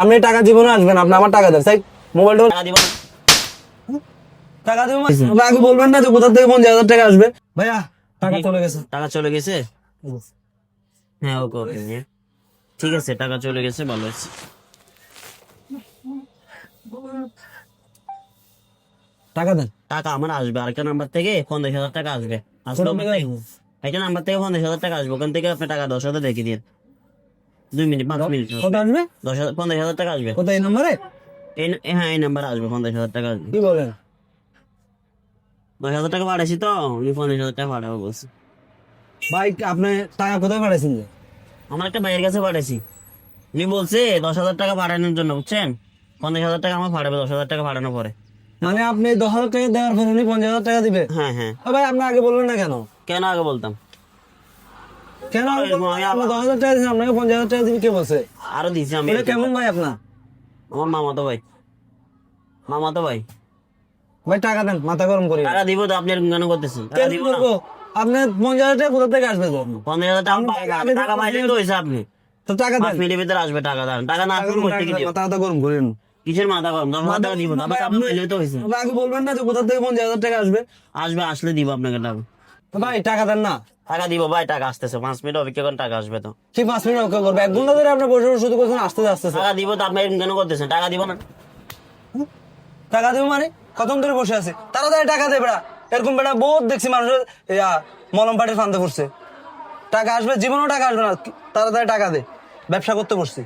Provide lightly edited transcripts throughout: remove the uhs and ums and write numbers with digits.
আপনি টাকা জীবনে আসবেন, আপনি আমার টাকা দেন, তাই মোবাইলটা টাকা দিব না। টাকা দেবো মানে? আগে বলবেন না যে কোথা থেকে 50,000 টাকা আসবে? ভাইয়া টাকা চলে গেছে। টাকা চলে গেছে? হ্যাঁ ওকে ওকে ঠিক আছে, টাকা চলে গেছে, ভালো হয়েছে। টাকা দেন। টাকা আমার আসবে আরেকটা নাম্বার থেকে 50,000 টাকা আসবে। আসলে একটা নাম্বার থেকে 50,000 টাকা আসবে, ওখান থেকে আপনি টাকা 10,000 রেখে দিন। 2 মিনিট 5 মিনিট। কত আসবে? 50,000 টাকা আসবে। কত এই নম্বরে? হ্যাঁ এই নাম্বারে আসবে, 50,000 টাকা আসবে। কি বলেন? 10,000 টাকা পাঠাইছি তো, উনি 50,000 টাকা পাঠাবো বলছে। ভাই আপনি টাকা কোথায় পাঠাইছেন যে? আমার একটা ভাইয়ের কাছে পাঠাইছি, উনি বলছে 10,000 টাকা পাঠানোর জন্য, বুঝছেন? 50,000 টাকা আমার পাঠাবে 10,000 টাকা পাঠানোর পরে। মানে আপনি 10,000 টাকা দেওয়ার পর উনি 50,000 টাকা দিবে? হ্যাঁ হ্যাঁ। ভাই আপনি আগে বলবেন না কেন? কেন আগে বলতাম? কেন আগে বলবেন না? আপনি 10,000 টাকা দিয়েছেন, আপনাকে 50,000 টাকা দিবে কে বলছে? আরো দিছি আমি। এটা কেমন ভাই আপনার? আমার মামাতো ভাই, মামাতো ভাই। ভাই টাকা দেন, মাথা গরম করি না। টাকা দিব তো, আপনি এরকম কেন করতেছেন? টাকা কেন দিব না। করবো? আপনার 50,000 টাকা কোথা থেকে আসবে তো? 50,000 টাকা আমি টাকা পাইলেন তো হয়েছে আপনি। তো টাকা 5 দেন। মিনিটের ভিতরে আসবে টাকা, দেন টাকা না আসলে করতে কি দিব? মাথা গরম করেন। কিসের মাথা গরম? 10,000 টাকা দিব, তারপর আপনি পাইলে তো হয়েছে। আগে বলবেন না যে কোথা থেকে 50,000 টাকা আসবে? আসবে, আসলে দিব আপনাকে টাকা। তো ভাই টাকা দেন না। টাকা দিব ভাই, টাকা আসতেছে, 5 মিনিট অপেক্ষা করেন, টাকা আসবে তো। কি 5 মিনিট অপেক্ষা করবে? 1 ঘন্টা ধরে আপনি বসে বসে শুধু করছেন আসতে আসতেছে। টাকা দিব তো, আপনি এরকম কেন করতেছেন? টাকা দিব না। টাকা দেবো মানে? কতক্ষণ ধরে বসে আছে? তাড়াতাড়ি টাকা দে বেড়া। এরকম বেড়া বহুত দেখছি মানুষের মলম পাটির ফান্দে পড়ছে। টাকা আসবে, জীবনেও টাকা আসবে না। তাড়াতাড়ি টাকা দে, ব্যবসা করতে বসছি।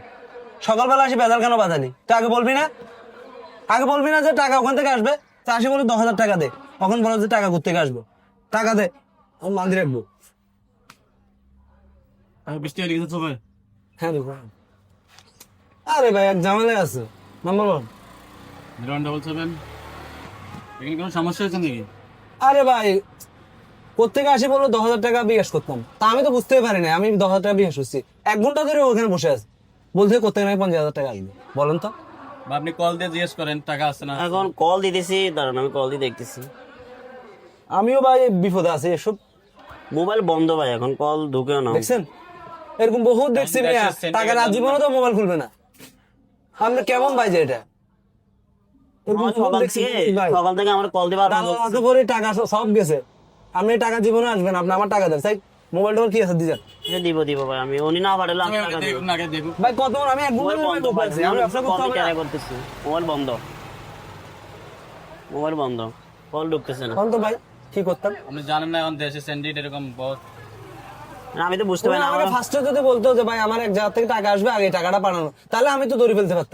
সকালবেলা আসি বেজাল কেন বাজালি? তো আগে বলবি না? আগে বলবি না যে টাকা ওখান থেকে আসবে? তা আসি বলে 10,000 টাকা দে, কখন বলো যে টাকা কোথা থেকে আসবে? টাকা দে, আমি বান্ধি রাখবো। বৃষ্টি হয়ে গেছে তো ভাই। হ্যাঁ দেখো। আরে ভাই এক ঝামেলায় আছে। Number one. 0177 এখানে কোনো সমস্যা হয়েছে নাকি? আরে ভাই কোথেকে আসি বললো 10,000 টাকা বিকাশ করতাম, তা আমি তো বুঝতেই পারি না আমি 10,000 টাকা বিকাশ করছি। 1 ঘন্টা ধরে ওখানে বসে আছে, বলছে কোথেকে নাকি 50,000 টাকা আসবে। বলেন তো। বা আপনি কল দিয়ে জিজ্ঞেস করেন টাকা আছে না। এখন কল দিতেছি, দাঁড়ান আমি কল দিয়ে দেখতেছি। আমিও ভাই বিপদে আছি, এসব মোবাইল বন্ধ ভাই, এখন কল ঢুকেও না। দেখছেন এরকম বহুত দেখছি মিয়া, টাকা রাত জীবনে তো মোবাইল খুলবে না। আপনি কেমন ভাই যে এটা? এরকম আমার বহুত সকাল দেখছি থেকে ভাই। সকাল থেকে আমার কল দিবার টাকা করে টাকা সব গেছে। আপনি টাকা জীবনে আসবেন, আপনি আমার টাকা দেন, তাই মোবাইলটা কি আছে দিবেন? দিব দিব ভাই, আমি উনি না পাঠালে আমি টাকা দিব। দেখুন আগে দেখুন। ভাই কত আমি 1 ঘন্টা মোবাইল ধরে বন্ধ বসে ভাই, আছি, আমি ব্যবসা করতে হবে না। করতেছি। মোবাইল বন্ধ, মোবাইল বন্ধ, কল ঢুকতেছে না। তখন তো ভাই কি করতাম? আপনি জানেন না এখন দেশে স্যান্ডউইচ এরকম বহুত। না, আমি তো বুঝতে পারি না আমাকে ফার্স্টে যদি বলতো যে ভাই আমার এক জায়গা থেকে টাকা আসবে, আগে টাকাটা পাঠানো, তাহলে আমি তো ধরে ফেলতে পারতাম।